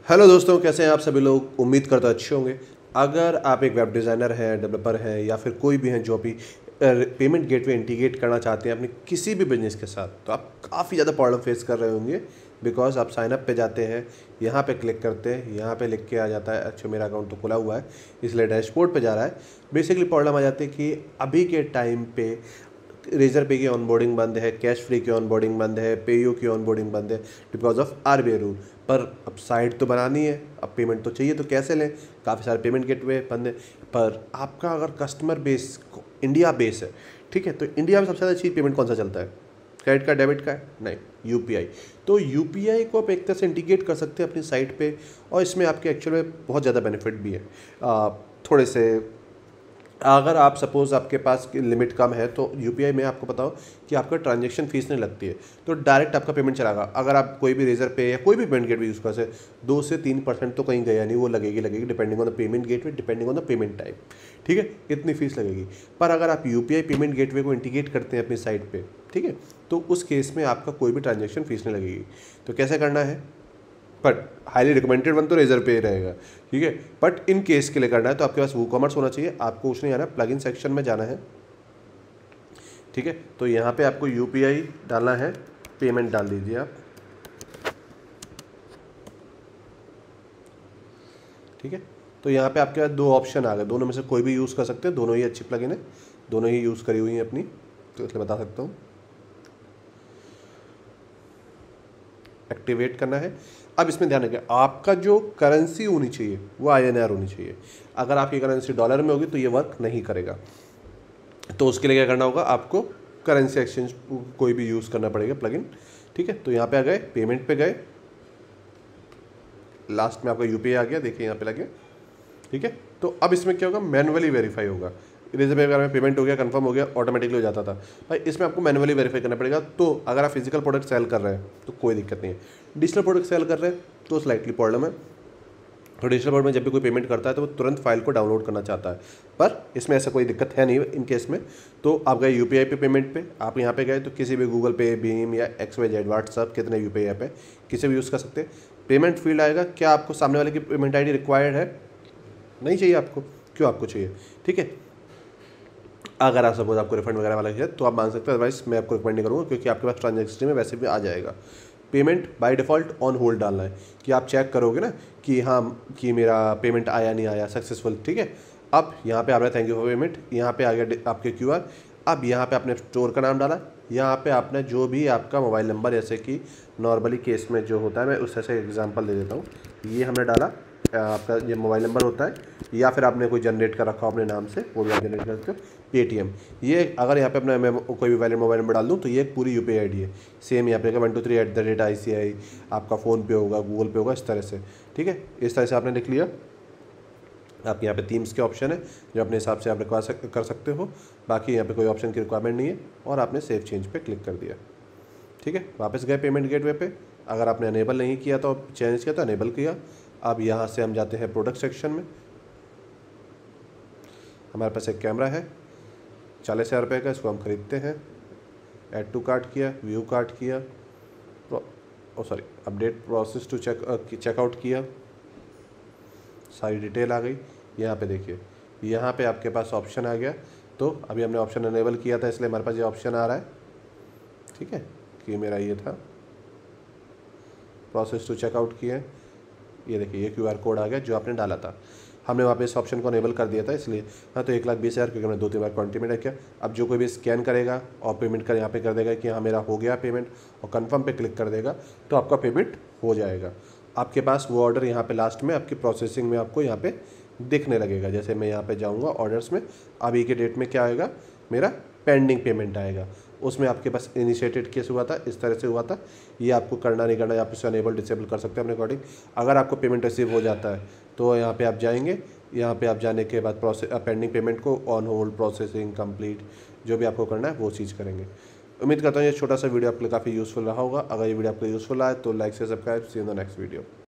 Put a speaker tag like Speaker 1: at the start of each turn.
Speaker 1: Hello दोस्तों, कैसे हैं आप सभी लोग। उम्मीद करता अच्छे होंगे। अगर आप एक वेब डिज़ाइनर हैं, डेवलपर हैं या फिर कोई भी हैं जो भी पेमेंट गेटवे इंटीग्रेट करना चाहते हैं अपने किसी भी बिजनेस के साथ, तो आप काफ़ी ज़्यादा प्रॉब्लम फेस कर रहे होंगे। बिकॉज आप साइन अप पे जाते हैं, यहाँ पे क्लिक करते हैं, यहाँ पे लिख के आ जाता है अच्छा मेरा अकाउंट तो खुला हुआ है, इसलिए डैशबोर्ड पे जा रहा है। बेसिकली प्रॉब्लम आ जाती है कि अभी के टाइम पे रेजर पे की ऑनबोर्डिंग बंद है, कैश फ्री की ऑनबोर्डिंग बंद है, पेयू की ऑनबोर्डिंग बंद है बिकॉज ऑफ आरबीआई रूल। पर अब साइट तो बनानी है, अब पेमेंट तो चाहिए, तो कैसे लें। काफ़ी सारे पेमेंट गेटवे बंद है। पर आपका अगर कस्टमर बेस इंडिया बेस है, ठीक है, तो इंडिया में सबसे ज़्यादा चीज़ पेमेंट कौन सा चलता है? Credit card, debit card? नहीं, यूपीआई। तो यूपीआई को आप एक तरह से इंटीग्रेट कर सकते हैं अपनी साइट पे, और इसमें आपके एक्चुअल में बहुत ज़्यादा बेनिफिट भी है। थोड़े से अगर आप सपोज़ आपके पास की लिमिट कम है तो यूपीआई में आपको बताओ कि आपका ट्रांजैक्शन फीस नहीं लगती है, तो डायरेक्ट आपका पेमेंट चलागा। अगर आप कोई भी रेजर पे या कोई भी पेमेंट गेटवे यूज़ कर से 2 से 3% तो कहीं गया नहीं, वो लगेगी depending on the payment gateway, depending on the payment type, ठीक है, इतनी फीस लगेगी। पर अगर आप यूपीआई पेमेंट गेटवे को इंटीग्रेट करते हैं अपनी साइट पर, ठीक है, तो उस केस में आपका कोई भी ट्रांजेक्शन फीस नहीं लगेगी। तो कैसे करना है? बट हाईली रिकमेंडेड वन तो रेजर पे रहेगा, ठीक है। बट इन केस के लिए करना है तो आपके पास वो कॉमर्स होना चाहिए। आपको कुछ नहीं आना, प्लगइन सेक्शन में जाना है, ठीक है। तो यहाँ पे आपको यूपीआई डालना है, पेमेंट डाल दीजिए आप, ठीक है। तो यहाँ पे आपके पास 2 ऑप्शन आ गए, दोनों में से कोई भी यूज़ कर सकते हैं, दोनों ही अच्छी प्लगइन है, दोनों ही यूज़ करी हुई है अपनी, तो इसलिए बता सकता हूँ। एक्टिवेट करना है। अब इसमें ध्यान रखिए, आपका जो करेंसी होनी चाहिए वो आईएनआर होनी चाहिए। अगर आपकी करेंसी डॉलर में होगी तो ये वर्क नहीं करेगा। तो उसके लिए क्या करना होगा, आपको करेंसी एक्सचेंज कोई भी यूज़ करना पड़ेगा प्लगइन, ठीक है। तो यहाँ पे आ गए, पेमेंट पे गए, लास्ट में आपका यूपीआई आ गया, देखिए यहाँ पे लगे, ठीक है। तो अब इसमें क्या होगा, मैनुअली वेरीफाई होगा। इरेजर पे अगर में पेमेंट हो गया, कंफर्म हो गया, ऑटोमेटिकली हो जाता था। भाई इसमें आपको मैनुअली वेरीफाई करना पड़ेगा। तो अगर आप फिजिकल प्रोडक्ट सेल कर रहे हैं तो कोई दिक्कत नहीं है, डिजिटल प्रोडक्ट सेल कर रहे हैं तो स्लाइटली प्रॉब्लम है। तो डिजिटल प्रोडक्ट में जब भी कोई पेमेंट करता है तो वो तुरंत फाइल को डाउनलोड करना चाहता है, पर इसमें ऐसा कोई दिक्कत है नहीं इन केस में। तो आप गए यूपीआई पे पेमेंट पे, आप यहाँ पे गए तो किसी भी गूगल पे, भीम या XYZ, व्हाट्सअप, कितने यूपीआई ऐप है, किसी भी यूज़ कर सकते हैं। पेमेंट फील्ड आएगा, क्या आपको सामने वाले की पेमेंट आईडी रिक्वायर्ड है? नहीं चाहिए आपको, क्यों आपको चाहिए, ठीक है। अगर आप सपोज आपको रिफंड वगैरह वाला है तो आप मान सकते हैं, अदरवाइज मैं आपको रिकमेंड नहीं करूँगा, क्योंकि आपके पास ट्रांजेक्शन में वैसे भी आ जाएगा। Payment by default on hold डालना है कि आप चेक करोगे ना कि हाँ कि मेरा पेमेंट आया नहीं आया, सक्सेसफुल, ठीक है। अब यहाँ पे आ रहा है थैंक यू फॉर पेमेंट, यहाँ पे आ गया आपके QR। अब यहाँ पे आपने स्टोर का नाम डाला, यहाँ पे आपने जो भी आपका मोबाइल नंबर, जैसे कि नॉर्मली केस में जो होता है, मैं उससे से एग्जांपल दे देता हूँ, ये हमने डाला, आपका ये मोबाइल नंबर होता है, या फिर आपने कोई जनरेट कर रखा हो अपने नाम से, वो भी आप जनरेट कर सकते हो, पेटीएम। ये अगर यहाँ पे अपना मैं कोई भी वैलिड मोबाइल नंबर डाल दूँ तो ये एक पूरी यूपीआई आईडी है। सेम यहाँ पे 123@ICI, आपका फ़ोन पे होगा, गूगल पे होगा, इस तरह से, ठीक है। इस तरह से आपने लिख लिया। आप यहाँ पे थीम्स के ऑप्शन है जो अपने हिसाब से आप कर सकते हो, बाकी यहाँ पे कोई ऑप्शन की रिक्वायरमेंट नहीं है। और आपने सेव चेंज पे क्लिक कर दिया, ठीक है। वापस गए पेमेंट गेटवे पे, अगर आपने अनेबल नहीं किया तो चेंज किया तो अनेबल किया। अब यहाँ से हम जाते हैं प्रोडक्ट सेक्शन में। हमारे पास एक कैमरा है 40,000 रुपये का, इसको हम खरीदते हैं। ऐड टू कार्ट किया, व्यू कार्ट किया, अपडेट प्रोसेस टू चेकआउट किया, सारी डिटेल आ गई। यहाँ पे देखिए, यहाँ पे आपके पास ऑप्शन आ गया। तो अभी हमने ऑप्शन अनेबल किया था, इसलिए हमारे पास ये ऑप्शन आ रहा है, ठीक है, कि मेरा ये था प्रोसेस टू चेकआउट किया। ये देखिए, ये QR कोड आ गया जो आपने डाला था। हमने वहाँ पे इस ऑप्शन को अनेबल कर दिया था इसलिए। हाँ, तो 1,20,000, क्योंकि हमने 2-3 बार क्वांटिटी में किया। अब जो कोई भी स्कैन करेगा और पेमेंट कर यहाँ पे कर देगा कि हाँ मेरा हो गया पेमेंट, और कंफर्म पे क्लिक कर देगा, तो आपका पेमेंट हो जाएगा। आपके पास वो ऑर्डर यहाँ पे लास्ट में आपकी प्रोसेसिंग में आपको यहाँ पे दिखने लगेगा। जैसे मैं यहाँ पे जाऊँगा ऑर्डर्स में, अभी के डेट में क्या आएगा, मेरा पेंडिंग पेमेंट आएगा। उसमें आपके पास इनिशिएटेड केस हुआ था, इस तरह से हुआ था। ये आपको करना नहीं करना, आप इसे अनेबल डिसेबल कर सकते हैं अपने अकॉर्डिंग। अगर आपको पेमेंट रिसीव हो जाता है तो यहाँ पे आप जाएंगे, यहाँ पे आप जाने के बाद पेंडिंग पेमेंट को ऑन होल्ड, प्रोसेसिंग कंप्लीट, जो भी आपको करना है वो चीज़ करेंगे। उम्मीद करता हूँ ये छोटा सा वीडियो आपके लिए काफ़ी यूज़फुल रहा होगा। अगर ये वीडियो आपको यूज़फुल आए तो लाइक से subscribe. See in the next video.